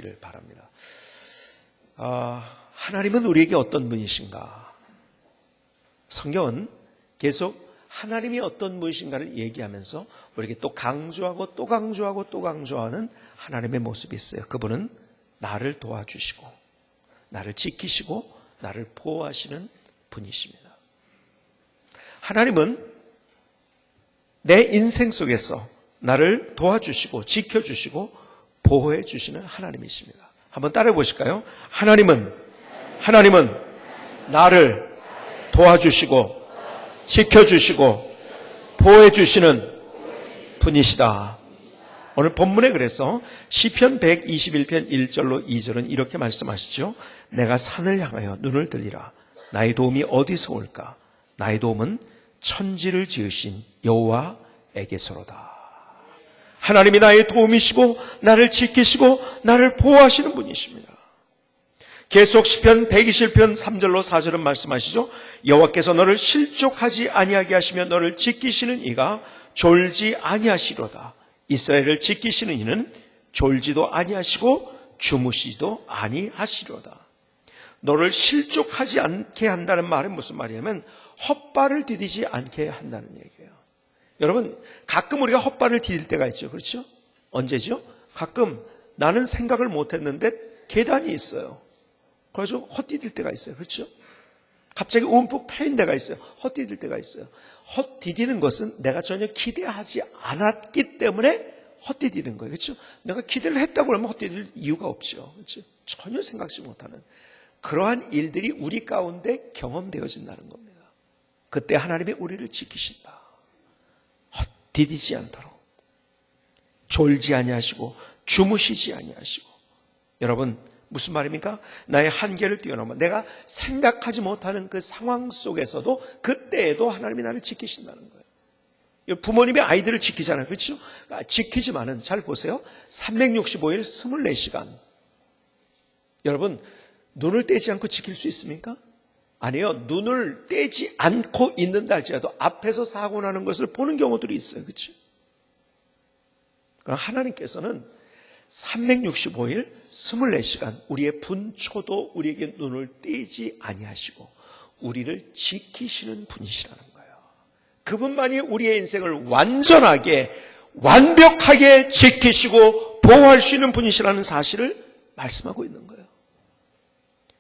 있기를 바랍니다. 하나님은 우리에게 어떤 분이신가? 성경은 계속 하나님이 어떤 분이신가를 얘기하면서 우리에게 또 강조하고 또 강조하고 또 강조하는 하나님의 모습이 있어요. 그분은 나를 도와주시고 나를 지키시고 나를 보호하시는 분이십니다. 하나님은 내 인생 속에서 나를 도와주시고 지켜주시고 보호해 주시는 하나님이십니다. 한번 따라해 보실까요? 하나님은 나를 도와주시고 지켜주시고 보호해 주시는 분이시다. 오늘 본문에 그래서 시편 121편 1절로 2절은 이렇게 말씀하시죠. 내가 산을 향하여 눈을 들리라. 나의 도움이 어디서 올까? 나의 도움은 천지를 지으신 여호와에게서로다. 하나님이 나의 도움이시고 나를 지키시고 나를 보호하시는 분이십니다. 계속 시편 121편 3절로 4절은 말씀하시죠. 여호와께서 너를 실족하지 아니하게 하시며 너를 지키시는 이가 졸지 아니하시로다. 이스라엘을 지키시는 이는 졸지도 아니하시고 주무시지도 아니하시로다. 너를 실족하지 않게 한다는 말은 무슨 말이냐면 헛발을 디디지 않게 한다는 얘기예요. 여러분, 가끔 우리가 헛발을 디딜 때가 있죠. 그렇죠? 언제죠? 가끔 나는 생각을 못했는데 계단이 있어요. 그래서 헛디딜 때가 있어요. 그렇죠? 갑자기 움푹 패인 데가 있어요. 헛디딜 때가 있어요. 헛디디는 것은 내가 전혀 기대하지 않았기 때문에 헛디디는 거예요. 그렇죠? 내가 기대를 했다고 그러면 헛디딜 이유가 없죠. 그렇죠? 전혀 생각지 못하는 그러한 일들이 우리 가운데 경험되어진다는 겁니다. 그때 하나님이 우리를 지키신다. 헛디디지 않도록 졸지 아니하시고 주무시지 아니하시고. 여러분, 무슨 말입니까? 나의 한계를 뛰어넘어 내가 생각하지 못하는 그 상황 속에서도 그때에도 하나님이 나를 지키신다는 거예요. 부모님이 아이들을 지키잖아요. 그렇죠? 지키지만은 잘 보세요. 365일 24시간. 여러분, 눈을 떼지 않고 지킬 수 있습니까? 아니요. 눈을 떼지 않고 있는다 할지라도 앞에서 사고 나는 것을 보는 경우들이 있어요. 그렇죠? 그럼 하나님께서는 365일 24시간 우리의 분초도 우리에게 눈을 떼지 아니하시고 우리를 지키시는 분이시라는 거예요. 그분만이 우리의 인생을 완전하게 완벽하게 지키시고 보호할 수 있는 분이시라는 사실을 말씀하고 있는 거예요.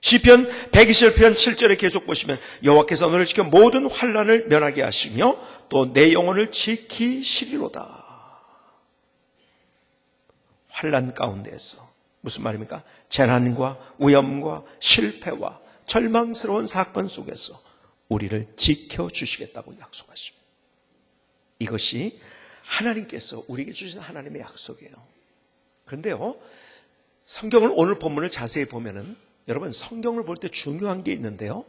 시편 121편 7절에 계속 보시면 여호와께서 너를 지켜 모든 환난을 면하게 하시며 또 내 영혼을 지키시리로다. 환난 가운데에서 무슨 말입니까? 재난과 위험과 실패와 절망스러운 사건 속에서 우리를 지켜주시겠다고 약속하십니다. 이것이 하나님께서 우리에게 주신 하나님의 약속이에요. 그런데요, 성경을 오늘 본문을 자세히 보면은 여러분, 성경을 볼 때 중요한 게 있는데요,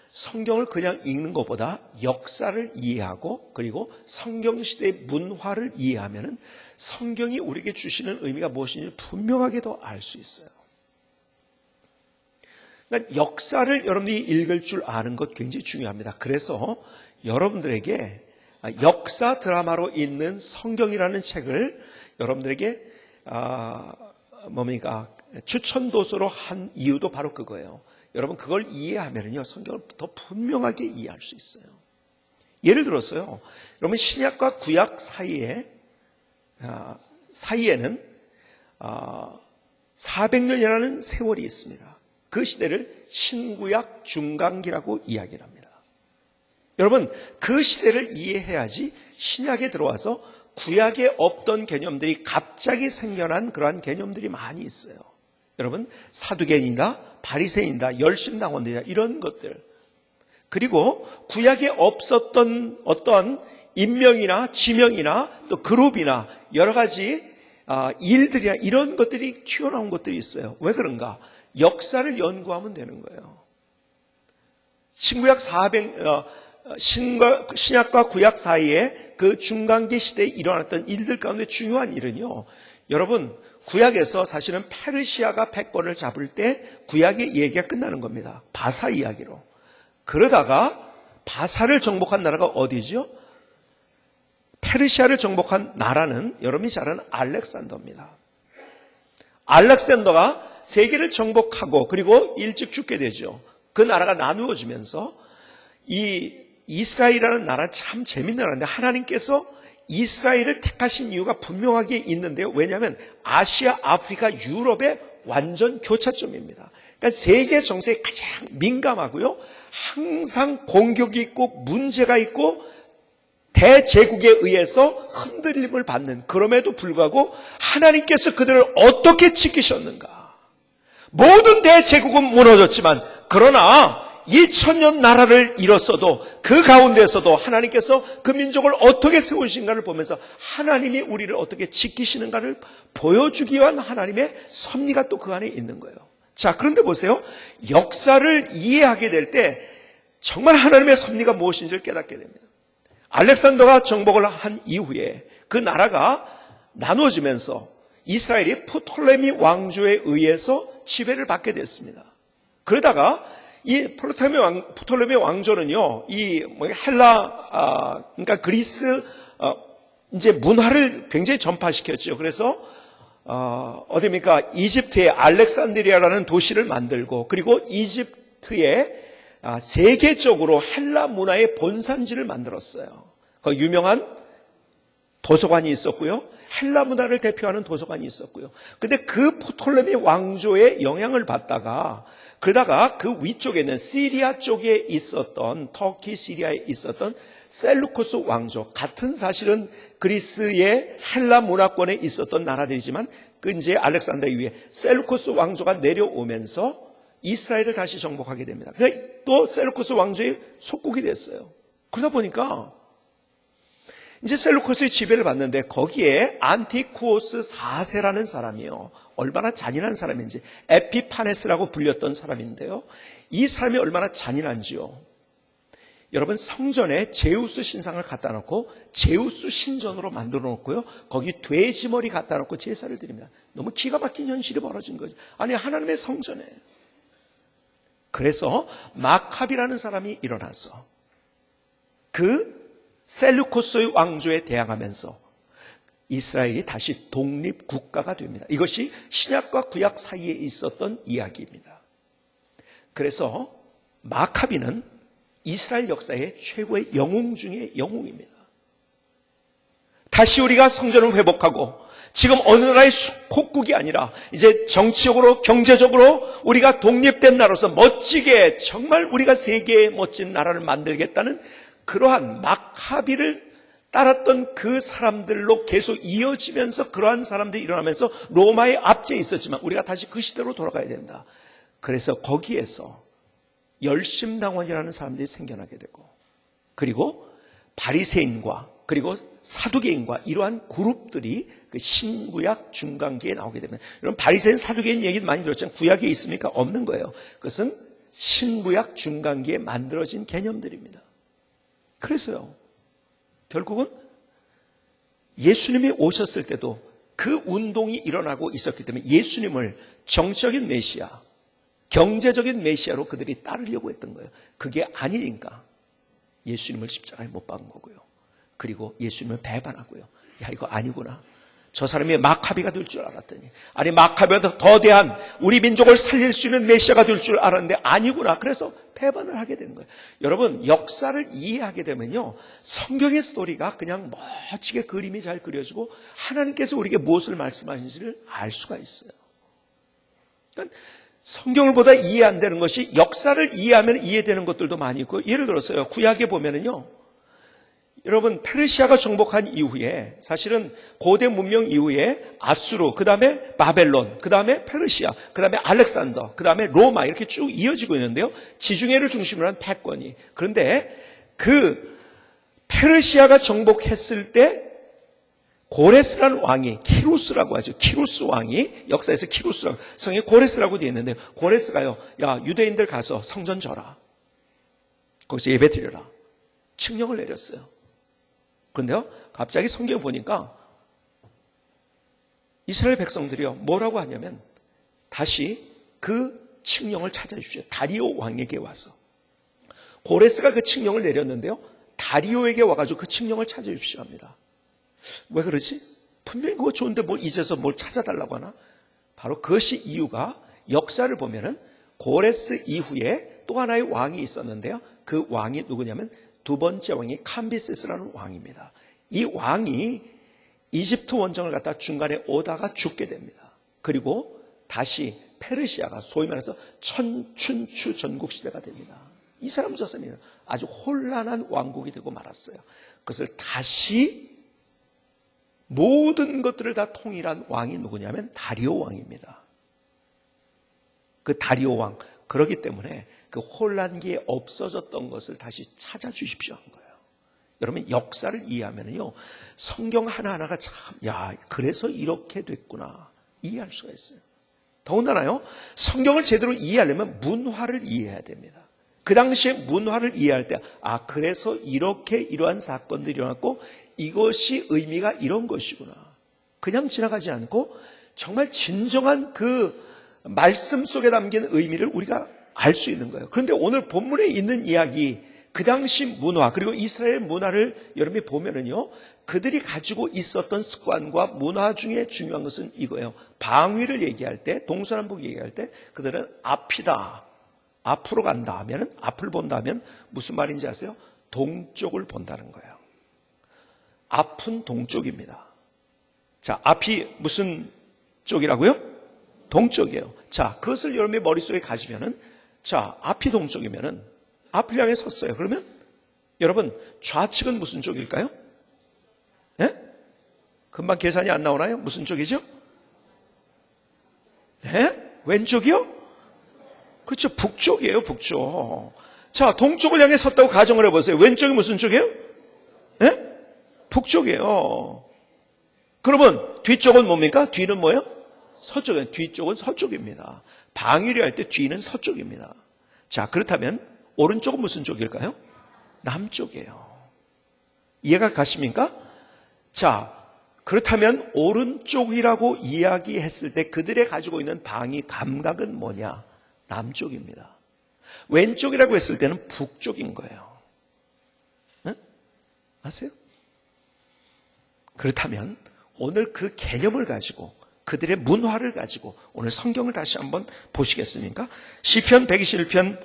성경을 그냥 읽는 것보다 역사를 이해하고 그리고 성경시대의 문화를 이해하면은 성경이 우리에게 주시는 의미가 무엇인지 분명하게 더 알 수 있어요. 그러니까 역사를 여러분들이 읽을 줄 아는 것 굉장히 중요합니다. 그래서 여러분들에게 역사 드라마로 있는 성경이라는 책을 여러분들에게 추천 도서로 한 이유도 바로 그거예요. 여러분, 그걸 이해하면요 성경을 더 분명하게 이해할 수 있어요. 예를 들어서요, 여러분 신약과 구약 사이에는 400년이라는 세월이 있습니다. 그 시대를 신구약 중간기라고 이야기를 합니다. 여러분, 그 시대를 이해해야지 신약에 들어와서 구약에 없던 개념들이 갑자기 생겨난 그러한 개념들이 많이 있어요. 여러분, 사두개인이다, 바리새인이다, 열심당원들이다, 이런 것들. 그리고 구약에 없었던 어떤 인명이나 지명이나 또 그룹이나 여러 가지 일들이나 이런 것들이 튀어나온 것들이 있어요. 왜 그런가? 역사를 연구하면 되는 거예요. 신약과 구약 사이에 그 중간기 시대에 일어났던 일들 가운데 중요한 일은요, 여러분, 구약에서 사실은 페르시아가 패권을 잡을 때 구약의 얘기가 끝나는 겁니다. 바사 이야기로. 그러다가 바사를 정복한 나라가 어디죠? 페르시아를 정복한 나라는 여러분이 잘 아는 알렉산더입니다. 알렉산더가 세계를 정복하고 그리고 일찍 죽게 되죠. 그 나라가 나누어지면서 이 이스라엘이라는 나라 참 재밌는 나라인데 하나님께서 이스라엘을 택하신 이유가 분명하게 있는데요. 왜냐하면 아시아, 아프리카, 유럽의 완전 교차점입니다. 그러니까 세계 정세에 가장 민감하고요. 항상 공격이 있고 문제가 있고 대제국에 의해서 흔들림을 받는, 그럼에도 불구하고 하나님께서 그들을 어떻게 지키셨는가. 모든 대제국은 무너졌지만 그러나 2000년 나라를 잃었어도 그 가운데서도 하나님께서 그 민족을 어떻게 세우신가를 보면서 하나님이 우리를 어떻게 지키시는가를 보여주기 위한 하나님의 섭리가 또 그 안에 있는 거예요. 자, 그런데 보세요. 역사를 이해하게 될 때 정말 하나님의 섭리가 무엇인지를 깨닫게 됩니다. 알렉산더가 정복을 한 이후에 그 나라가 나누어지면서 이스라엘이 프톨레미 왕조에 의해서 지배를 받게 됐습니다. 그러다가 이 프톨레미 왕조는요, 이 헬라, 그러니까 그리스 이제 문화를 굉장히 전파시켰죠. 그래서 어디입니까? 이집트에 알렉산드리아라는 도시를 만들고 그리고 이집트에 세계적으로 헬라 문화의 본산지를 만들었어요. 그 유명한 도서관이 있었고요. 헬라 문화를 대표하는 도서관이 있었고요. 근데 그 프톨레미 왕조의 영향을 받다가 그러다가 그 위쪽에는 시리아 쪽에 있었던 터키 시리아에 있었던 셀루코스 왕조, 같은 사실은 그리스의 헬라 문화권에 있었던 나라들이지만 그 이제 알렉산더 이후에 셀루코스 왕조가 내려오면서 이스라엘을 다시 정복하게 됩니다. 근데 또 셀루코스 왕조의 속국이 됐어요. 그러다 보니까 이제 셀루코스의 지배를 받는데 거기에 안티쿠오스 4세라는 사람이요. 얼마나 잔인한 사람인지 에피파네스라고 불렸던 사람인데요. 이 사람이 얼마나 잔인한지요. 여러분 성전에 제우스 신상을 갖다 놓고 제우스 신전으로 만들어 놓고요. 거기 돼지머리 갖다 놓고 제사를 드립니다. 너무 기가 막힌 현실이 벌어진 거죠. 아니 하나님의 성전에. 그래서 마캅이라는 사람이 일어나서 그 셀루코스의 왕조에 대항하면서 이스라엘이 다시 독립국가가 됩니다. 이것이 신약과 구약 사이에 있었던 이야기입니다. 그래서 마카비는 이스라엘 역사의 최고의 영웅 중의 영웅입니다. 다시 우리가 성전을 회복하고 지금 어느 나라의 속국이 아니라 이제 정치적으로 경제적으로 우리가 독립된 나라로서 멋지게 정말 우리가 세계의 멋진 나라를 만들겠다는 그러한 마카비를 따랐던 그 사람들로 계속 이어지면서 그러한 사람들이 일어나면서 로마의 압제에 있었지만 우리가 다시 그 시대로 돌아가야 된다. 그래서 거기에서 열심당원이라는 사람들이 생겨나게 되고 그리고 바리새인과 그리고 사두개인과 이러한 그룹들이 그 신구약 중간기에 나오게 되면 여러분 바리새인 사두개인 얘기는 많이 들었지만 구약에 있습니까? 없는 거예요. 그것은 신구약 중간기에 만들어진 개념들입니다. 그래서요 결국은 예수님이 오셨을 때도 그 운동이 일어나고 있었기 때문에 예수님을 정치적인 메시아, 경제적인 메시아로 그들이 따르려고 했던 거예요. 그게 아니니까 예수님을 십자가에 못 박은 거고요. 그리고 예수님을 배반하고요. 야 이거 아니구나. 저 사람이 마카비가 될 줄 알았더니 아니 마카비보다 더대한 우리 민족을 살릴 수 있는 메시아가 될 줄 알았는데 아니구나. 그래서 배반을 하게 되는 거예요. 여러분 역사를 이해하게 되면요 성경의 스토리가 그냥 멋지게 그림이 잘 그려지고 하나님께서 우리에게 무엇을 말씀하시는지를 알 수가 있어요. 그러니까 성경을 보다 이해 안 되는 것이 역사를 이해하면 이해되는 것들도 많이 있고 예를 들어서요 구약에 보면은요 여러분 페르시아가 정복한 이후에 사실은 고대 문명 이후에 아수르, 그 다음에 바벨론, 그 다음에 페르시아, 그 다음에 알렉산더, 그 다음에 로마 이렇게 쭉 이어지고 있는데요. 지중해를 중심으로 한 패권이. 그런데 그 페르시아가 정복했을 때 고레스라는 왕이 키루스라고 하죠. 키루스 왕이 역사에서 키루스라고 성에 고레스라고 되어 있는데 고레스가요. 야 유대인들 가서 성전 져라. 거기서 예배 드려라. 칙령을 내렸어요. 그런데요, 갑자기 성경을 보니까 이스라엘 백성들이요, 뭐라고 하냐면 다시 그 칙령을 찾아주십시오. 다리오 왕에게 와서. 고레스가 그 칙령을 내렸는데요, 다리오에게 와가지고 그 칙령을 찾아주십시오 합니다. 왜 그러지? 분명히 그거 좋은데 뭘 잊어서 뭘 찾아달라고 하나? 바로 그것이 이유가 역사를 보면은 고레스 이후에 또 하나의 왕이 있었는데요. 그 왕이 누구냐면 두 번째 왕이 캄비세스라는 왕입니다. 이 왕이 이집트 원정을 갖다 중간에 오다가 죽게 됩니다. 그리고 다시 페르시아가 소위 말해서 천춘추 전국시대가 됩니다. 이 사람 저 사람이 아주 혼란한 왕국이 되고 말았어요. 그것을 다시 모든 것들을 다 통일한 왕이 누구냐면 다리오 왕입니다. 그 다리오 왕, 그렇기 때문에 그 혼란기에 없어졌던 것을 다시 찾아주십시오 한 거예요. 여러분 역사를 이해하면요 성경 하나하나가 참 그래서 이렇게 됐구나 이해할 수가 있어요. 더군다나요 성경을 제대로 이해하려면 문화를 이해해야 됩니다. 그 당시에 문화를 이해할 때 그래서 이렇게 이러한 사건들이 일어났고 이것이 의미가 이런 것이구나. 그냥 지나가지 않고 정말 진정한 그 말씀 속에 담긴 의미를 우리가 알 수 있는 거예요. 그런데 오늘 본문에 있는 이야기, 그 당시 문화 그리고 이스라엘 문화를 여러분이 보면은요 그들이 가지고 있었던 습관과 문화 중에 중요한 것은 이거예요. 방위를 얘기할 때, 동서남북 얘기할 때 그들은 앞이다, 앞으로 간다 하면은, 앞을 본다 하면 무슨 말인지 아세요? 동쪽을 본다는 거예요. 앞은 동쪽입니다. 자, 앞이 무슨 쪽이라고요? 동쪽이에요. 자, 그것을 여러분의 머릿속에 가지면은, 자, 앞이 동쪽이면은 앞을 향해 섰어요. 그러면 여러분 좌측은 무슨 쪽일까요? 네? 금방 계산이 안 나오나요? 무슨 쪽이죠? 네? 왼쪽이요? 그렇죠. 북쪽이에요. 북쪽. 자, 동쪽을 향해 섰다고 가정을 해보세요. 왼쪽이 무슨 쪽이에요? 네? 북쪽이에요. 그러면 뒤쪽은 뭡니까? 뒤는 뭐예요? 서쪽이에요. 뒤쪽은 서쪽입니다. 방위를 할 때 뒤는 서쪽입니다. 자, 그렇다면 오른쪽은 무슨 쪽일까요? 남쪽이에요. 이해가 가십니까? 자, 그렇다면 오른쪽이라고 이야기했을 때 그들의 가지고 있는 방위 감각은 뭐냐? 남쪽입니다. 왼쪽이라고 했을 때는 북쪽인 거예요. 응? 아세요? 그렇다면 오늘 그 개념을 가지고 그들의 문화를 가지고 오늘 성경을 다시 한번 보시겠습니까? 시편 121편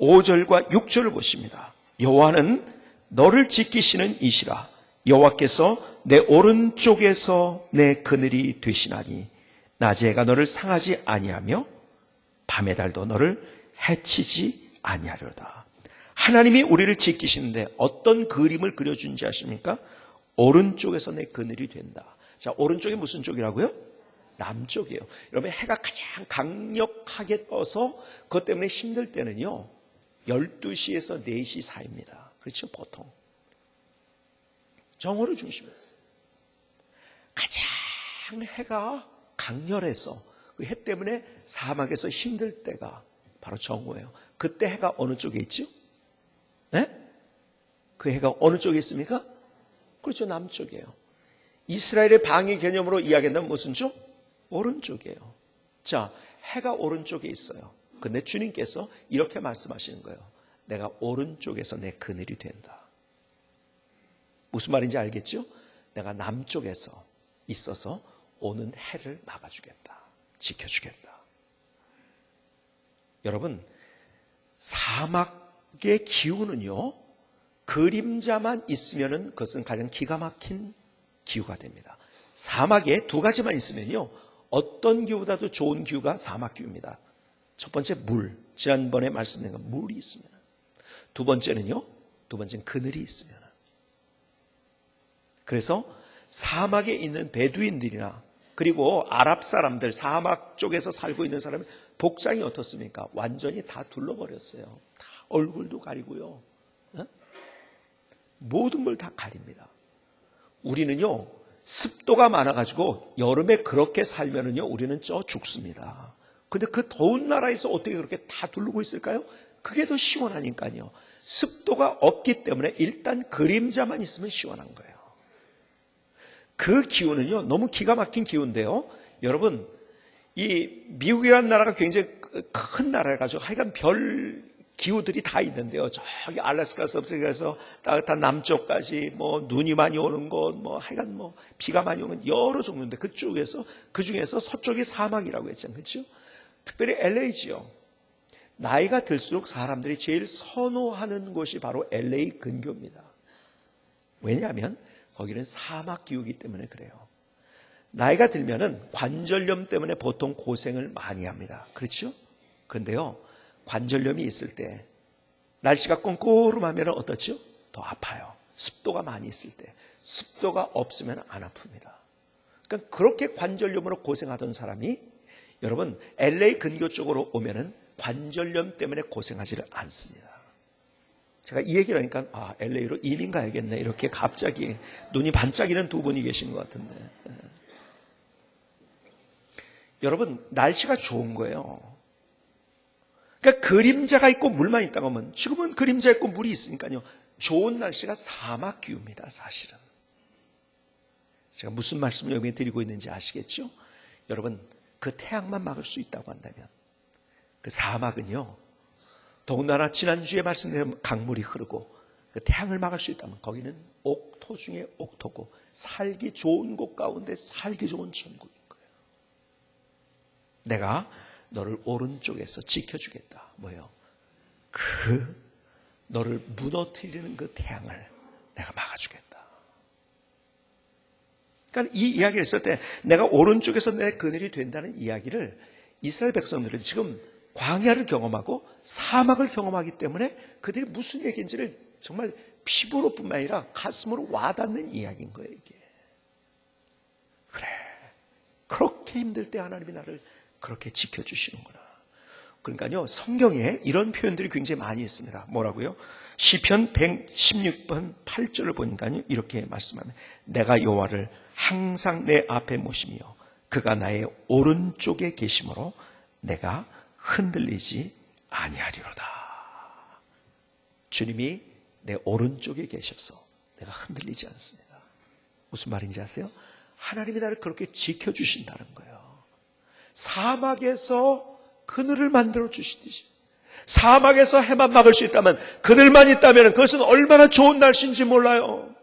5절과 6절을 보십니다. 여호와는 너를 지키시는 이시라. 여호와께서 내 오른쪽에서 내 그늘이 되시나니 낮의 해가 너를 상하지 아니하며 밤의 달도 너를 해치지 아니하려다. 하나님이 우리를 지키시는데 어떤 그림을 그려준지 아십니까? 오른쪽에서 내 그늘이 된다. 자, 오른쪽이 무슨 쪽이라고요? 남쪽이에요. 여러분 해가 가장 강력하게 떠서 그것 때문에 힘들 때는요 12시에서 4시 사이입니다. 그렇죠? 보통 정오를 중심으로 해서 가장 해가 강렬해서 그 해 때문에 사막에서 힘들 때가 바로 정오예요. 그때 해가 어느 쪽에 있죠? 네? 그 해가 어느 쪽에 있습니까? 그렇죠. 남쪽이에요. 이스라엘의 방위 개념으로 이야기한다면 무슨 쪽? 오른쪽이에요. 자, 해가 오른쪽에 있어요. 근데 주님께서 이렇게 말씀하시는 거예요. 내가 오른쪽에서 내 그늘이 된다. 무슨 말인지 알겠죠? 내가 남쪽에서 있어서 오는 해를 막아주겠다. 지켜주겠다. 여러분, 사막의 기후는요, 그림자만 있으면은 그것은 가장 기가 막힌 기후가 됩니다. 사막에 두 가지만 있으면요, 어떤 기후보다도 좋은 기후가 사막 기후입니다. 첫 번째 물, 지난번에 말씀드린 건 물이 있으면, 두 번째는 그늘이 있으면. 그래서 사막에 있는 베두인들이나 그리고 아랍 사람들, 사막 쪽에서 살고 있는 사람의 복장이 어떻습니까? 완전히 다 둘러버렸어요. 다 얼굴도 가리고요. 모든 걸 다 가립니다. 우리는요, 습도가 많아가지고 여름에 그렇게 살면은요, 우리는 죽습니다. 근데 그 더운 나라에서 어떻게 그렇게 다 두르고 있을까요? 그게 더 시원하니까요. 습도가 없기 때문에 일단 그림자만 있으면 시원한 거예요. 그 기후는요, 너무 기가 막힌 기후인데요. 여러분, 이 미국이라는 나라가 굉장히 큰 나라라 가지고 하여간 별 기후들이 다 있는데요. 저기 알래스카 섭속에서 따뜻한 남쪽까지 뭐 눈이 많이 오는 곳, 뭐 하여간 뭐 비가 많이 오는 여러 종류인데 그 중에서 서쪽이 사막이라고 했잖아요. 그렇죠? 특별히 LA지요. 나이가 들수록 사람들이 제일 선호하는 곳이 바로 LA 근교입니다. 왜냐하면 거기는 사막 기후이기 때문에 그래요. 나이가 들면은 관절염 때문에 보통 고생을 많이 합니다. 그렇죠? 그런데요, 관절염이 있을 때 날씨가 꼼꼼하면 어떻죠? 더 아파요. 습도가 많이 있을 때. 습도가 없으면 안 아픕니다. 그러니까 그렇게 관절염으로 고생하던 사람이 여러분 LA 근교 쪽으로 오면은 관절염 때문에 고생하지를 않습니다. 제가 이 얘기를 하니까 LA로 이민 가야겠네 이렇게 갑자기 눈이 반짝이는 두 분이 계신 것 같은데, 여러분 날씨가 좋은 거예요. 그러니까 그림자가 있고 물만 있다고 하면, 지금은 그림자 있고 물이 있으니까요, 좋은 날씨가 사막 기후입니다. 사실은 제가 무슨 말씀을 여기에 드리고 있는지 아시겠죠? 여러분 그 태양만 막을 수 있다고 한다면 그 사막은요, 더군다나 지난주에 말씀드린 강물이 흐르고 그 태양을 막을 수 있다면 거기는 옥토 중에 옥토고 살기 좋은 곳 가운데 살기 좋은 천국인 거예요. 내가 너를 오른쪽에서 지켜주겠다. 뭐예요? 그 너를 무너뜨리는 그 태양을 내가 막아주겠다. 그러니까 이 이야기를 했을 때 내가 오른쪽에서 내 그늘이 된다는 이야기를 이스라엘 백성들은 지금 광야를 경험하고 사막을 경험하기 때문에 그들이 무슨 얘기인지를 정말 피부로 뿐만 아니라 가슴으로 와닿는 이야기인 거예요. 이게. 그래, 그렇게 힘들 때 하나님이 나를 그렇게 지켜주시는구나. 그러니까요, 성경에 이런 표현들이 굉장히 많이 있습니다. 뭐라고요? 시편 116번 8절을 보니까요, 이렇게 말씀합니다. 내가 여호와를 항상 내 앞에 모시며 그가 나의 오른쪽에 계심으로 내가 흔들리지 아니하리로다. 주님이 내 오른쪽에 계셔서 내가 흔들리지 않습니다. 무슨 말인지 아세요? 하나님이 나를 그렇게 지켜주신다는 거예요. 사막에서 그늘을 만들어 주시듯이, 사막에서 해만 막을 수 있다면, 그늘만 있다면 그것은 얼마나 좋은 날씨인지 몰라요.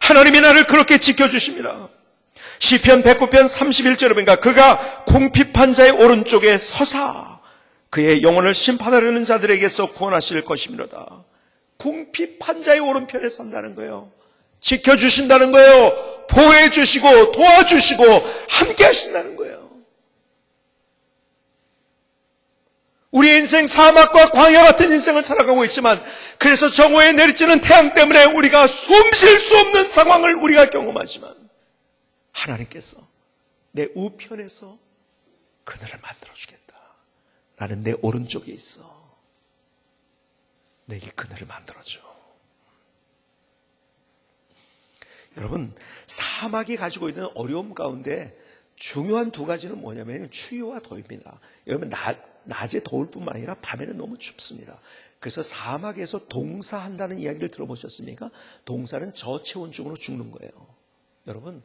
하나님이 나를 그렇게 지켜주십니다. 시편 109편 31절에 보니까 그가 궁핍한 자의 오른쪽에 서사 그의 영혼을 심판하려는 자들에게서 구원하실 것이미로다. 궁핍한 자의 오른편에 선다는 거예요. 지켜주신다는 거예요. 보호해 주시고 도와주시고 함께 하신다는 거예요. 우리 인생 사막과 광야 같은 인생을 살아가고 있지만, 그래서 정오에 내리쬐는 태양 때문에 우리가 숨 쉴 수 없는 상황을 우리가 경험하지만 하나님께서 내 우편에서 그늘을 만들어주겠다. 나는 내 오른쪽에 있어. 내게 그늘을 만들어줘. 여러분, 사막이 가지고 있는 어려움 가운데 중요한 두 가지는 뭐냐면 추위와 더위입니다. 여러분, 낮에 더울 뿐만 아니라 밤에는 너무 춥습니다. 그래서 사막에서 동사한다는 이야기를 들어보셨습니까? 동사는 저체온증으로 죽는 거예요. 여러분,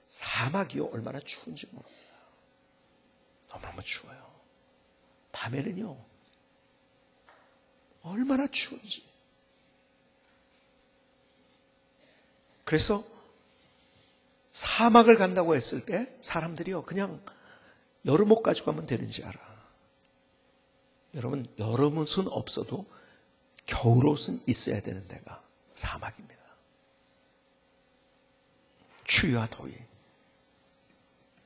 사막이요 얼마나 추운지 모릅니다. 너무너무 추워요. 밤에는요 얼마나 추운지. 그래서 사막을 간다고 했을 때 사람들이요 그냥 여름옷 가지고 가면 되는지 알아. 여러분, 여름옷은 없어도 겨울옷은 있어야 되는 데가 사막입니다. 추위와 더위.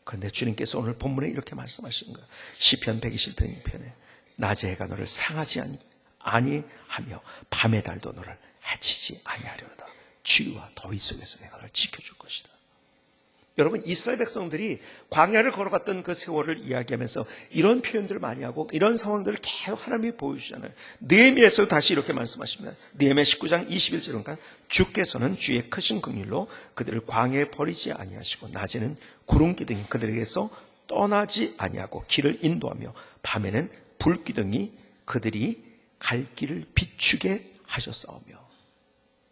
그런데 주님께서 오늘 본문에 이렇게 말씀하시는 거예요. 시편 121편에 낮의 해가 너를 상하지 아니하며 밤의 달도 너를 해치지 아니하려다. 추위와 더위 속에서 내가 너를 지켜줄 것이다. 여러분, 이스라엘 백성들이 광야를 걸어갔던 그 세월을 이야기하면서 이런 표현들을 많이 하고 이런 상황들을 계속 하나님이 보여주잖아요. 느헤미야에서 다시 이렇게 말씀하십니다. 느헤미야 19장 21절은 주께서는 주의 크신 긍휼로 그들을 광야에 버리지 아니하시고 낮에는 구름기둥이 그들에게서 떠나지 아니하고 길을 인도하며 밤에는 불기둥이 그들이 갈 길을 비추게 하셨사오며.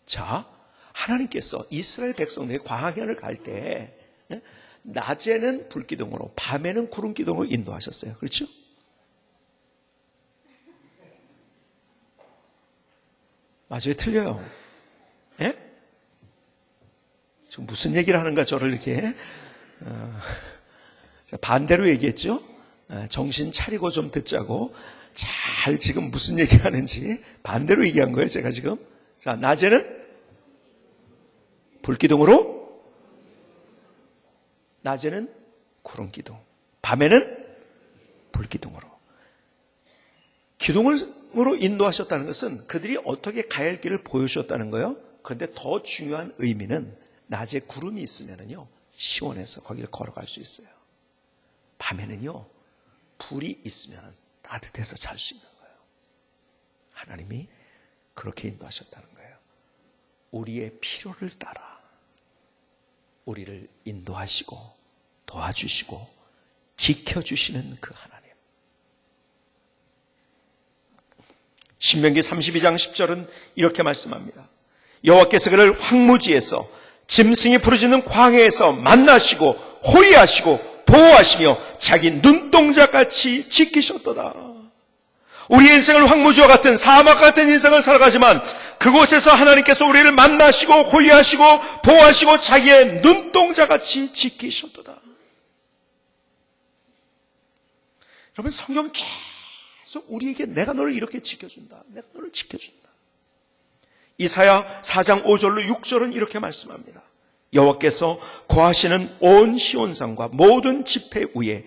자, 하나님께서 이스라엘 백성들이 광야를 갈 때 낮에는 불기둥으로 밤에는 구름기둥으로 인도하셨어요. 그렇죠? 맞아요, 틀려요? 예? 지금 무슨 얘기를 하는가 저를 이렇게 반대로 얘기했죠? 정신 차리고 좀 듣자고. 잘 지금 무슨 얘기하는지 반대로 얘기한 거예요, 제가 지금. 자, 낮에는 불기둥으로, 낮에는 구름기둥, 밤에는 불기둥으로. 기둥으로 인도하셨다는 것은 그들이 어떻게 가야 할 길을 보여주셨다는 거예요. 그런데 더 중요한 의미는 낮에 구름이 있으면요 시원해서 거기를 걸어갈 수 있어요. 밤에는요 불이 있으면 따뜻해서 잘 수 있는 거예요. 하나님이 그렇게 인도하셨다는 거예요. 우리의 필요를 따라 우리를 인도하시고 도와주시고 지켜주시는 그 하나님. 신명기 32장 10절은 이렇게 말씀합니다. 여호와께서 그를 황무지에서 짐승이 부르짖는 광야에서 만나시고 호위하시고 보호하시며 자기 눈동자같이 지키셨도다. 우리의 인생을 황무지와 같은 사막 같은 인생을 살아가지만 그곳에서 하나님께서 우리를 만나시고 호위하시고 보호하시고 자기의 눈동자같이 지키셨도다. 여러분, 성경 계속 우리에게 내가 너를 이렇게 지켜준다, 내가 너를 지켜준다. 이사야 4장 5절로 6절은 이렇게 말씀합니다. 여호와께서 거하시는 온 시온산과 모든 지폐 위에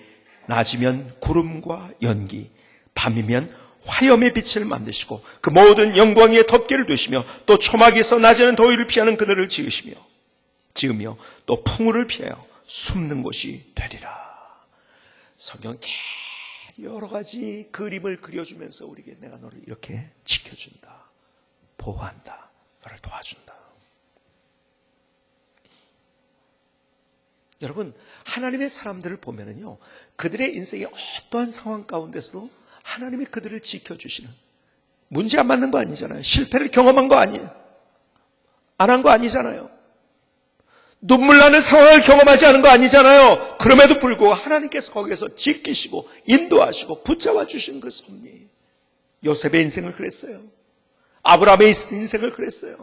낮이면 구름과 연기, 밤이면 화염의 빛을 만드시고 그 모든 영광의 덮개를 두시며 또 초막에서 낮에는 더위를 피하는 그늘을 지으며 또 풍우를 피하여 숨는 곳이 되리라. 성경 여러 가지 그림을 그려주면서 우리에게 내가 너를 이렇게 지켜준다, 보호한다, 너를 도와준다. 여러분, 하나님의 사람들을 보면은요, 그들의 인생의 어떠한 상황 가운데서도 하나님이 그들을 지켜주시는, 문제 안 맞는 거 아니잖아요. 실패를 경험한 거 아니에요. 안 한 거 아니잖아요. 눈물 나는 상황을 경험하지 않은 거 아니잖아요. 그럼에도 불구하고 하나님께서 거기에서 지키시고 인도하시고 붙잡아 주신 그 섭리. 요셉의 인생을 그랬어요. 아브라함의 인생을 그랬어요.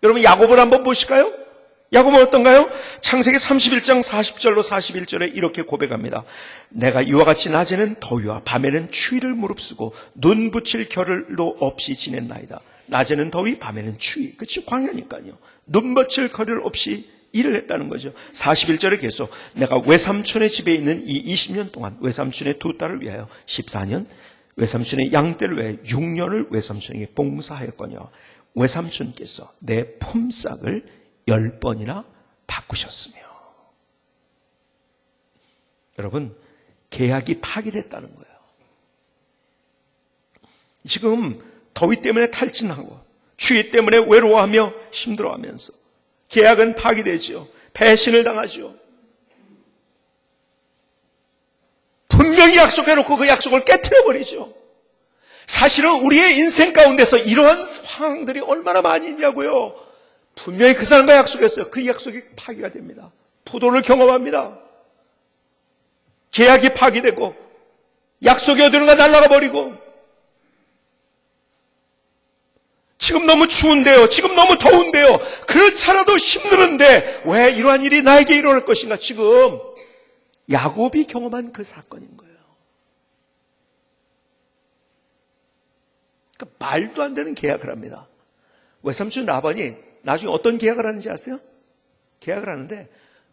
여러분, 야곱을 한번 보실까요? 야곱은 어떤가요? 창세기 31장 40절로 41절에 이렇게 고백합니다. 내가 이와 같이 낮에는 더위와 밤에는 추위를 무릅쓰고 눈 붙일 겨를도 없이 지냈나이다. 낮에는 더위, 밤에는 추위. 그치, 광야니까요. 눈 붙일 겨를 없이 일을 했다는 거죠. 41절에 계속 내가 외삼촌의 집에 있는 이 20년 동안 외삼촌의 두 딸을 위하여 14년, 외삼촌의 양떼를 위하여 6년을 외삼촌에게 봉사하였거니와 외삼촌께서 내 품삯을 10번이나 바꾸셨으며. 여러분, 계약이 파기됐다는 거예요. 지금 더위 때문에 탈진하고 추위 때문에 외로워하며 힘들어하면서 계약은 파기되죠. 배신을 당하죠. 분명히 약속해놓고 그 약속을 깨트려버리죠. 사실은 우리의 인생 가운데서 이러한 상황들이 얼마나 많이 있냐고요. 분명히 그 사람과 약속했어요. 그 약속이 파기가 됩니다. 부도를 경험합니다. 계약이 파기되고 약속이 어디론가 날아가 버리고, 지금 너무 추운데요, 지금 너무 더운데요, 그렇잖아도 힘드는데 왜 이러한 일이 나에게 일어날 것인가. 지금 야곱이 경험한 그 사건인 거예요. 그러니까 말도 안 되는 계약을 합니다. 외삼촌 라반이 나중에 어떤 계약을 하는지 아세요? 계약을 하는데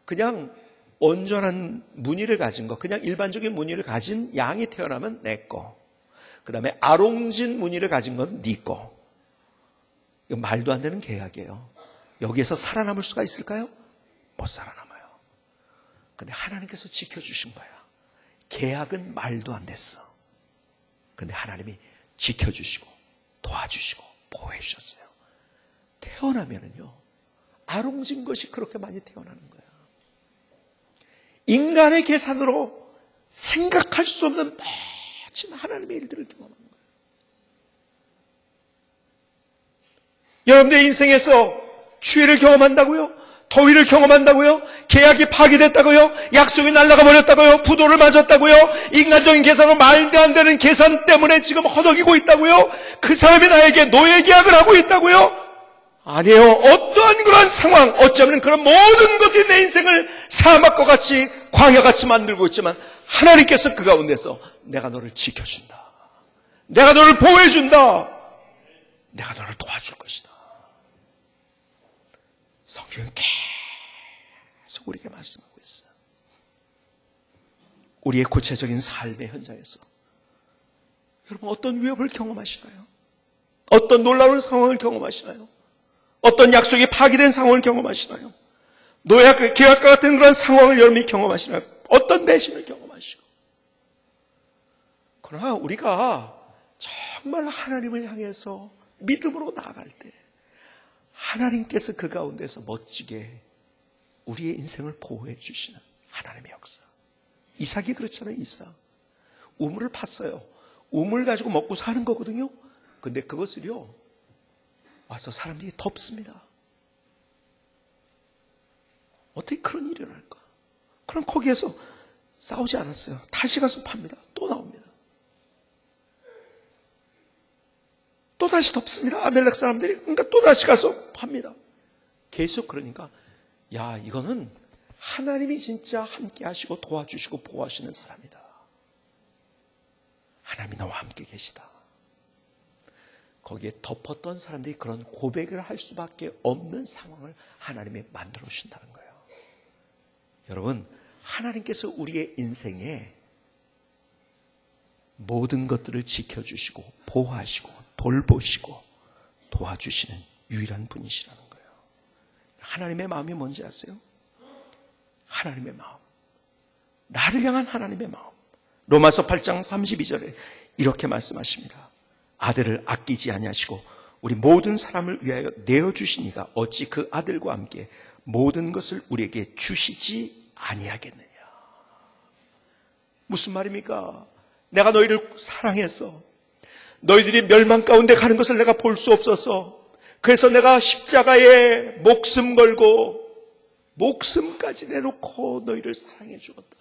그냥 온전한 무늬를 가진 거, 그냥 일반적인 무늬를 가진 양이 태어나면 내 거, 그 다음에 아롱진 무늬를 가진 건 네 거. 이거 말도 안 되는 계약이에요. 여기에서 살아남을 수가 있을까요? 못 살아남아요. 근데 하나님께서 지켜주신 거야. 계약은 말도 안 됐어. 근데 하나님이 지켜주시고 도와주시고 보호해 주셨어요. 태어나면은요, 아롱진 것이 그렇게 많이 태어나는 거예요. 인간의 계산으로 생각할 수 없는 멋진 하나님의 일들을 경험하는 거예요. 여러분들 인생에서 추위를 경험한다고요? 더위를 경험한다고요? 계약이 파기됐다고요? 약속이 날아가 버렸다고요? 부도를 맞았다고요? 인간적인 계산으로 말도 안 되는 계산 때문에 지금 허덕이고 있다고요? 그 사람이 나에게 노예 계약을 하고 있다고요? 아니에요. 어떠한 그런 상황, 어쩌면 그런 모든 것들이 내 인생을 사막과 같이 광야같이 만들고 있지만 하나님께서 그 가운데서 내가 너를 지켜준다. 내가 너를 보호해준다. 내가 너를 도와줄 것이다. 성경은 계속 우리에게 말씀하고 있어요. 우리의 구체적인 삶의 현장에서 여러분 어떤 위협을 경험하시나요? 어떤 놀라운 상황을 경험하시나요? 어떤 약속이 파기된 상황을 경험하시나요? 노예 계약과 같은 그런 상황을 여러분이 경험하시나요? 어떤 배신을 경험하시고. 그러나 우리가 정말 하나님을 향해서 믿음으로 나아갈 때 하나님께서 그 가운데서 멋지게 우리의 인생을 보호해 주시는 하나님의 역사. 이삭이 그렇잖아요. 이삭. 우물을 팠어요. 우물 가지고 먹고 사는 거거든요. 근데 그것을요 와서 사람들이 덮습니다. 어떻게 그런 일이 일어날까? 그럼 거기에서 싸우지 않았어요. 다시 가서 팝니다. 또 나옵니다. 또 다시 덮습니다. 아멜렉 사람들이. 그러니까 또 다시 가서 팝니다. 계속 그러니까 야, 이거는 하나님이 진짜 함께 하시고 도와주시고 보호하시는 사람이다. 하나님이 너와 함께 계시다. 거기에 덮었던 사람들이 그런 고백을 할 수밖에 없는 상황을 하나님이 만들어 주신다는 거예요. 여러분, 하나님께서 우리의 인생에 모든 것들을 지켜주시고 보호하시고 돌보시고 도와주시는 유일한 분이시라는 거예요. 하나님의 마음이 뭔지 아세요? 하나님의 마음. 나를 향한 하나님의 마음. 로마서 8장 32절에 이렇게 말씀하십니다. 아들을 아끼지 아니하시고 우리 모든 사람을 위하여 내어주시니가 어찌 그 아들과 함께 모든 것을 우리에게 주시지 아니하겠느냐. 무슨 말입니까? 내가 너희를 사랑해서 너희들이 멸망 가운데 가는 것을 내가 볼 수 없어서 그래서 내가 십자가에 목숨 걸고 목숨까지 내놓고 너희를 사랑해 주었다.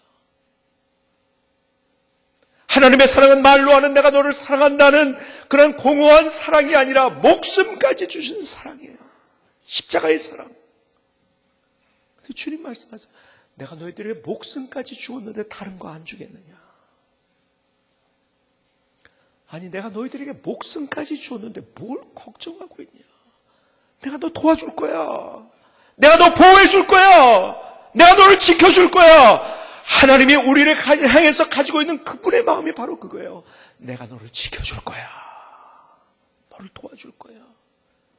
하나님의 사랑은 말로 하는 내가 너를 사랑한다는 그런 공허한 사랑이 아니라 목숨까지 주신 사랑이에요. 십자가의 사랑. 주님 말씀하세요. 내가 너희들에게 목숨까지 주었는데 다른 거 안 주겠느냐. 아니 내가 너희들에게 목숨까지 주었는데 뭘 걱정하고 있냐. 내가 너 도와줄 거야. 내가 너 보호해 줄 거야. 내가 너를 지켜줄 거야. 하나님이 우리를 향해서 가지고 있는 그분의 마음이 바로 그거예요. 내가 너를 지켜줄 거야. 너를 도와줄 거야.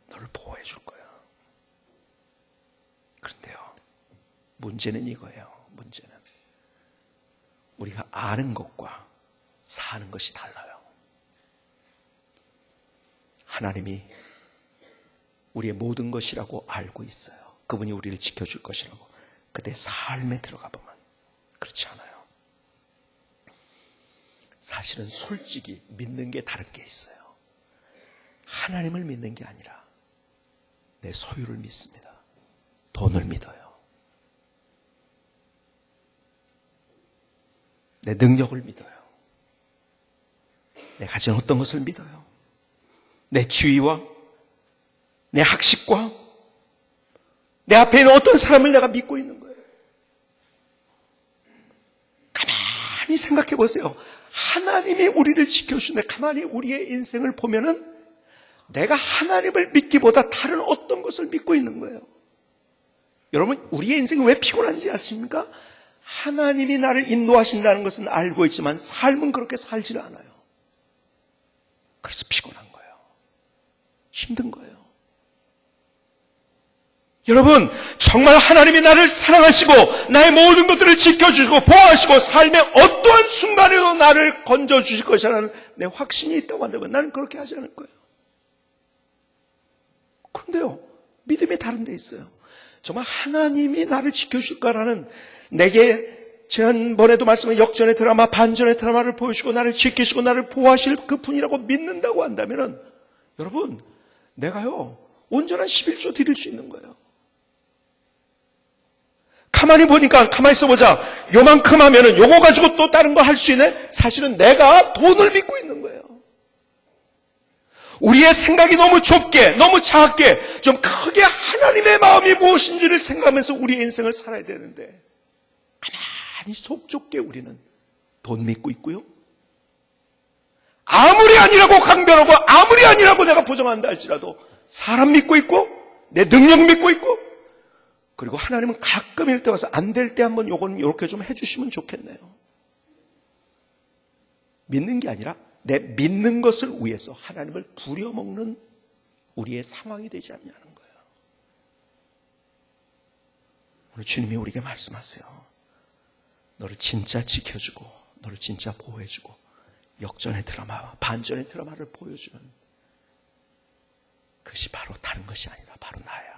너를 보호해 줄 거야. 그런데요, 문제는 이거예요. 문제는 우리가 아는 것과 사는 것이 달라요. 하나님이 우리의 모든 것이라고 알고 있어요. 그분이 우리를 지켜줄 것이라고. 근데 삶에 들어가 보면 그렇지 않아요. 사실은 솔직히 믿는 게 다른 게 있어요. 하나님을 믿는 게 아니라 내 소유를 믿습니다. 돈을 믿어요. 내 능력을 믿어요. 내 가진 어떤 것을 믿어요. 내 지위와 내 학식과 내 앞에 있는 어떤 사람을 내가 믿고 있는 거예요. 가만히 생각해 보세요. 하나님이 우리를 지켜주시는데 가만히 우리의 인생을 보면은 내가 하나님을 믿기보다 다른 어떤 것을 믿고 있는 거예요. 여러분, 우리의 인생이 왜 피곤한지 아십니까? 하나님이 나를 인도하신다는 것은 알고 있지만 삶은 그렇게 살지 않아요. 그래서 피곤한 거예요. 힘든 거예요. 여러분, 정말 하나님이 나를 사랑하시고 나의 모든 것들을 지켜주시고 보호하시고 삶의 어떠한 순간에도 나를 건져주실 것이라는 내 확신이 있다고 한다면 나는 그렇게 하지 않을 거예요. 그런데요, 믿음이 다른 데 있어요. 정말 하나님이 나를 지켜줄 거라는, 내게 지난번에도 말씀한 역전의 드라마, 반전의 드라마를 보여주시고 나를 지키시고 나를 보호하실 그 분이라고 믿는다고 한다면 여러분, 내가요 온전한 11조 드릴 수 있는 거예요. 가만히 보니까, 가만히 있어보자. 요만큼 하면은 요거 가지고 또 다른 거 할 수 있네? 사실은 내가 돈을 믿고 있는 거예요. 우리의 생각이 너무 좁게, 너무 작게, 좀 크게 하나님의 마음이 무엇인지를 생각하면서 우리의 인생을 살아야 되는데, 가만히 속 좁게 우리는 돈 믿고 있고요. 아무리 아니라고 강변하고, 아무리 아니라고 내가 부정한다 할지라도, 사람 믿고 있고, 내 능력 믿고 있고, 그리고 하나님은 가끔일 때 와서 안 될 때 한번 요건 이렇게 좀 해주시면 좋겠네요. 믿는 게 아니라 내 믿는 것을 위해서 하나님을 부려먹는 우리의 상황이 되지 않냐는 거예요. 오늘 주님이 우리에게 말씀하세요. 너를 진짜 지켜주고 너를 진짜 보호해주고 역전의 드라마, 반전의 드라마를 보여주는 그것이 바로 다른 것이 아니라 바로 나야.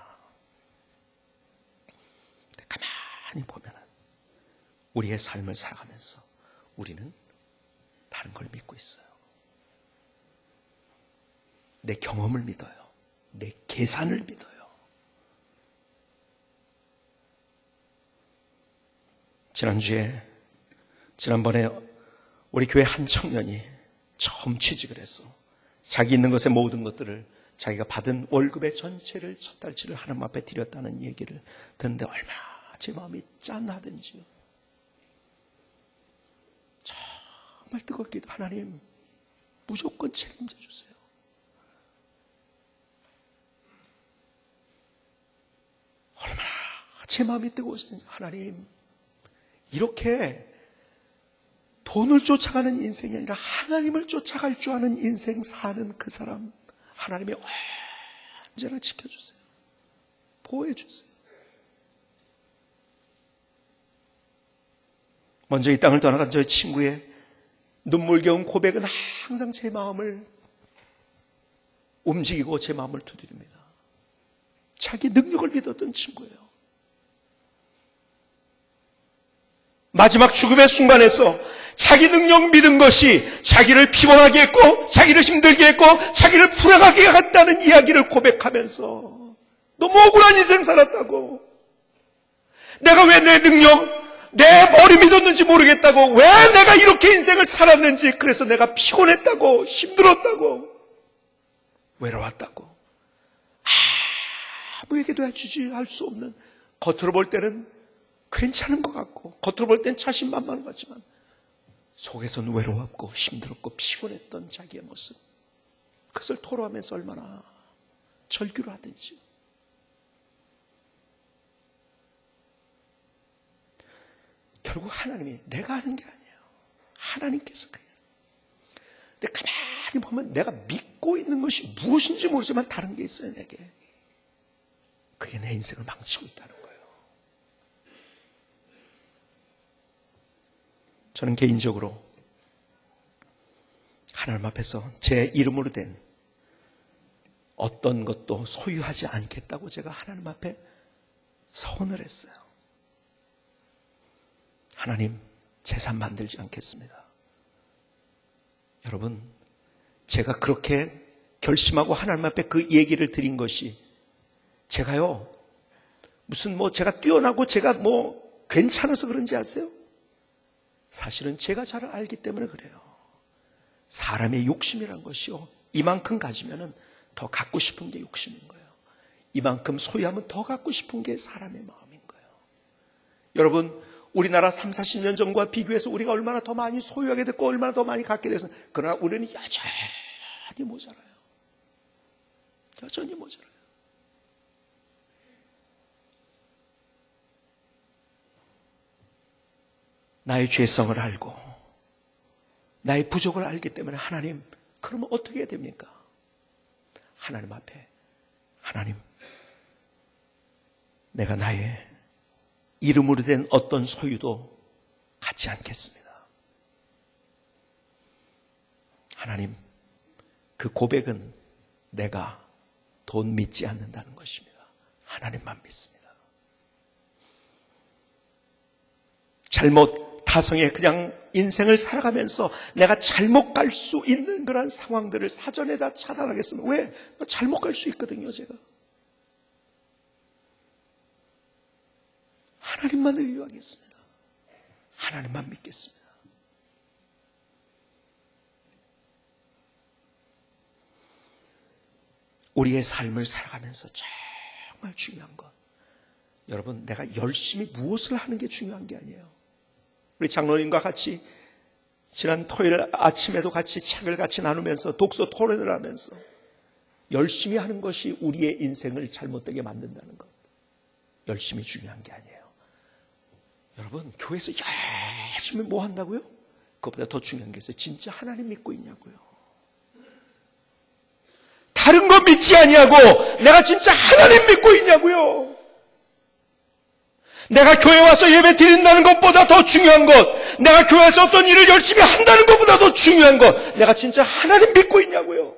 가만히 보면 우리의 삶을 살아가면서 우리는 다른 걸 믿고 있어요. 내 경험을 믿어요. 내 계산을 믿어요. 지난번에 우리 교회 한 청년이 처음 취직을 해서 자기 있는 것의 모든 것들을 자기가 받은 월급의 전체를 첫 달치를 하나님 앞에 드렸다는 얘기를 듣는데 얼마나 제 마음이 짠하든지요. 정말 뜨겁게도 하나님 무조건 책임져 주세요. 얼마나 제 마음이 뜨거우시든지 하나님 이렇게 돈을 쫓아가는 인생이 아니라 하나님을 쫓아갈 줄 아는 인생 사는 그 사람 하나님이 언제나 지켜주세요. 보호해주세요. 먼저 이 땅을 떠나간 저희 친구의 눈물겨운 고백은 항상 제 마음을 움직이고 제 마음을 두드립니다. 자기 능력을 믿었던 친구예요. 마지막 죽음의 순간에서 자기 능력 믿은 것이 자기를 피곤하게 했고 자기를 힘들게 했고 자기를 불행하게 했다는 이야기를 고백하면서 너무 억울한 인생 살았다고, 내가 왜 내 능력 내 머리 믿었는지 모르겠다고, 왜 내가 이렇게 인생을 살았는지, 그래서 내가 피곤했다고, 힘들었다고, 외로웠다고, 아무에게도 해주지 할 수 없는, 겉으로 볼 때는 괜찮은 것 같고 겉으로 볼 때는 자신만만한 것 같지만 속에서는 외로웠고 힘들었고 피곤했던 자기의 모습, 그것을 토로하면서 얼마나 절규를 하든지. 결국 하나님이 내가 하는 게 아니에요. 하나님께서 그래요. 근데 가만히 보면 내가 믿고 있는 것이 무엇인지 모르지만 다른 게 있어요, 내게. 그게 내 인생을 망치고 있다는 거예요. 저는 개인적으로 하나님 앞에서 제 이름으로 된 어떤 것도 소유하지 않겠다고 제가 하나님 앞에 서원을 했어요. 하나님, 재산 만들지 않겠습니다. 여러분, 제가 그렇게 결심하고 하나님 앞에 그 얘기를 드린 것이 제가요, 무슨 제가 뛰어나고 제가 괜찮아서 그런지 아세요? 사실은 제가 잘 알기 때문에 그래요. 사람의 욕심이란 것이요, 이만큼 가지면은 더 갖고 싶은 게 욕심인 거예요. 이만큼 소유하면 더 갖고 싶은 게 사람의 마음인 거예요. 여러분, 우리나라 30-40년 전과 비교해서 우리가 얼마나 더 많이 소유하게 됐고 얼마나 더 많이 갖게 돼서, 그러나 우리는 여전히 모자라요. 여전히 모자라요. 나의 죄성을 알고 나의 부족을 알기 때문에 하나님, 그러면 어떻게 해야 됩니까? 하나님 앞에, 하나님, 내가 나의 이름으로 된 어떤 소유도 갖지 않겠습니다. 하나님, 그 고백은 내가 돈 믿지 않는다는 것입니다. 하나님만 믿습니다. 잘못 타성에 그냥 인생을 살아가면서 내가 잘못 갈 수 있는 그런 상황들을 사전에 다 차단하겠습니다. 왜? 잘못 갈 수 있거든요, 제가. 하나님만 의유하겠습니다. 하나님만 믿겠습니다. 우리의 삶을 살아가면서 정말 중요한 것, 여러분, 내가 열심히 무엇을 하는 게 중요한 게 아니에요. 우리 장로님과 같이 지난 토요일 아침에도 같이 책을 같이 나누면서 독서 토론을 하면서 열심히 하는 것이 우리의 인생을 잘못되게 만든다는 것, 열심히 중요한 게 아니에요. 여러분, 교회에서 열심히 뭐 한다고요? 그것보다 더 중요한 게 있어요. 진짜 하나님 믿고 있냐고요. 다른 거 믿지 아니하고 내가 진짜 하나님 믿고 있냐고요. 내가 교회 와서 예배 드린다는 것보다 더 중요한 것, 내가 교회에서 어떤 일을 열심히 한다는 것보다 더 중요한 것, 내가 진짜 하나님 믿고 있냐고요.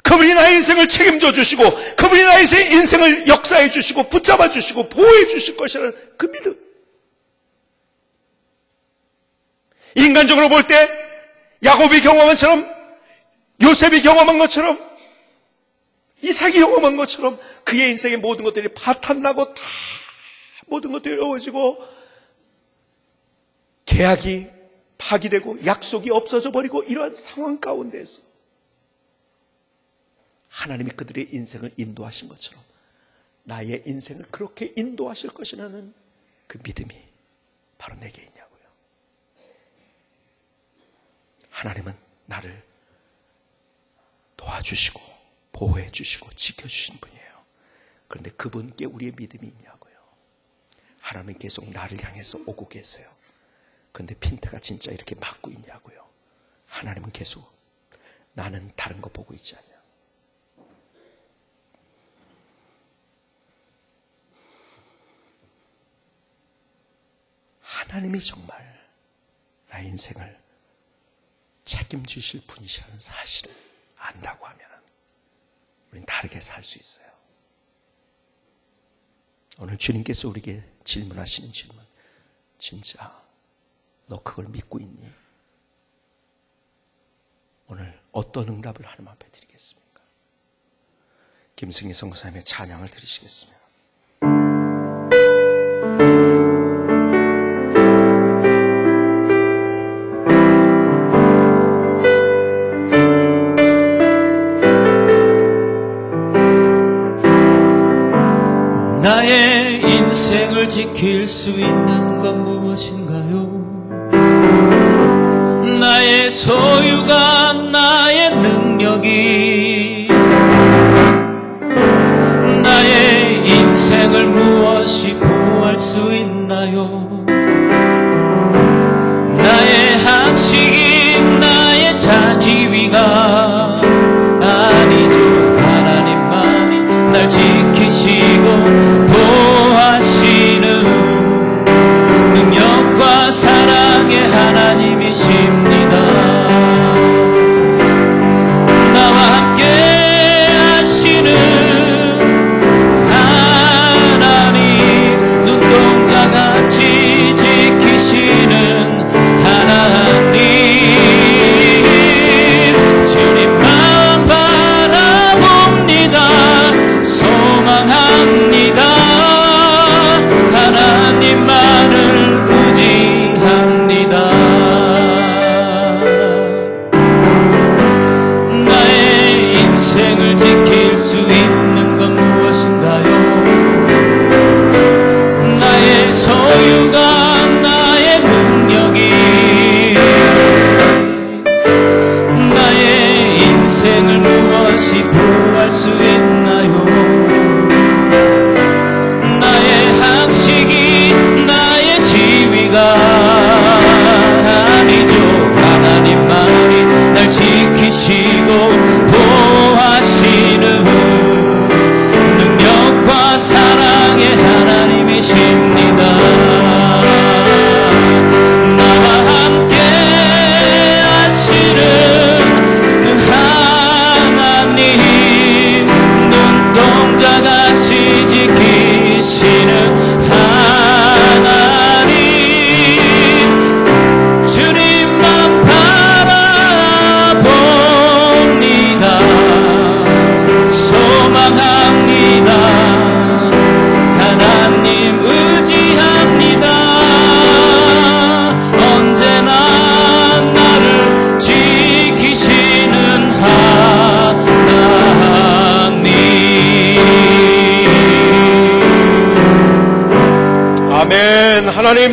그분이 나의 인생을 책임져 주시고, 그분이 나의 인생을 역사해 주시고 붙잡아 주시고 보호해 주실 것이라는 그 믿음. 인간적으로 볼 때 야곱이 경험한 것처럼, 요셉이 경험한 것처럼, 이삭이 경험한 것처럼 그의 인생의 모든 것들이 파탄나고 다 모든 것들이 어려워지고 계약이 파기되고 약속이 없어져 버리고 이러한 상황 가운데에서 하나님이 그들의 인생을 인도하신 것처럼 나의 인생을 그렇게 인도하실 것이라는 그 믿음이 바로 내게 있냐고요. 하나님은 나를 도와주시고 보호해 주시고 지켜주신 분이에요. 그런데 그분께 우리의 믿음이 있냐고요. 하나님은 계속 나를 향해서 오고 계세요. 그런데 핀트가 진짜 이렇게 맞고 있냐고요. 하나님은 계속 나는 다른 거 보고 있지 않냐. 하나님이 정말 나의 인생을 책임지실 분이시라는 사실을 안다고 하면 우리는 다르게 살 수 있어요. 오늘 주님께서 우리에게 질문하시는 질문, 진짜 너 그걸 믿고 있니? 오늘 어떤 응답을 하나님 앞에 드리겠습니까? 김승희 선교사님의 찬양을 드리시겠습니다. 나의 인생을 지킬 수 있는 건 무엇인가요? 나의 소유가, 나의 능력이, 나의 인생을 무엇이 보호할 수 있나요? 나의 학식이, 나의 자지위가 아니죠. 하나님만이 날 지키시고 보호하시는 능력과 사랑의 하나님이십니다. 나와 함께 하시는 하나님, 눈동자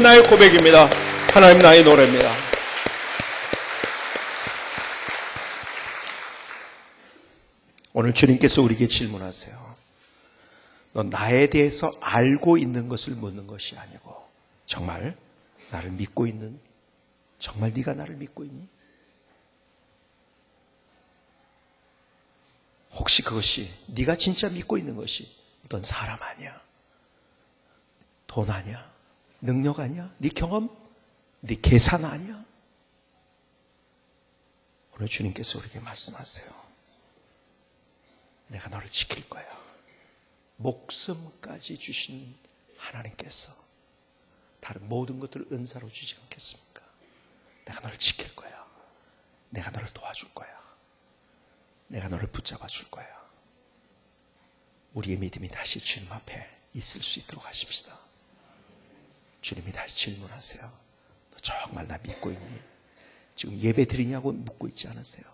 나의 고백입니다. 하나님 나의 노래입니다. 오늘 주님께서 우리에게 질문하세요. 너 나에 대해서 알고 있는 것을 묻는 것이 아니고 정말 나를 믿고 있는, 정말 네가 나를 믿고 있니? 혹시 그것이 네가 진짜 믿고 있는 것이 어떤 사람 아니야? 돈 아니야? 능력 아니야? 네 경험? 네 계산 아니야? 오늘 주님께서 우리에게 말씀하세요. 내가 너를 지킬 거야. 목숨까지 주신 하나님께서 다른 모든 것들을 은사로 주지 않겠습니까? 내가 너를 지킬 거야. 내가 너를 도와줄 거야. 내가 너를 붙잡아 줄 거야. 우리의 믿음이 다시 주님 앞에 있을 수 있도록 하십시다. 주님이 다시 질문하세요. 너 정말 나 믿고 있니? 지금 예배 드리냐고 묻고 있지 않으세요?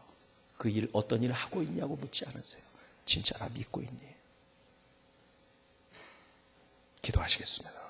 그 일, 어떤 일을 하고 있냐고 묻지 않으세요? 진짜 나 믿고 있니? 기도하시겠습니다.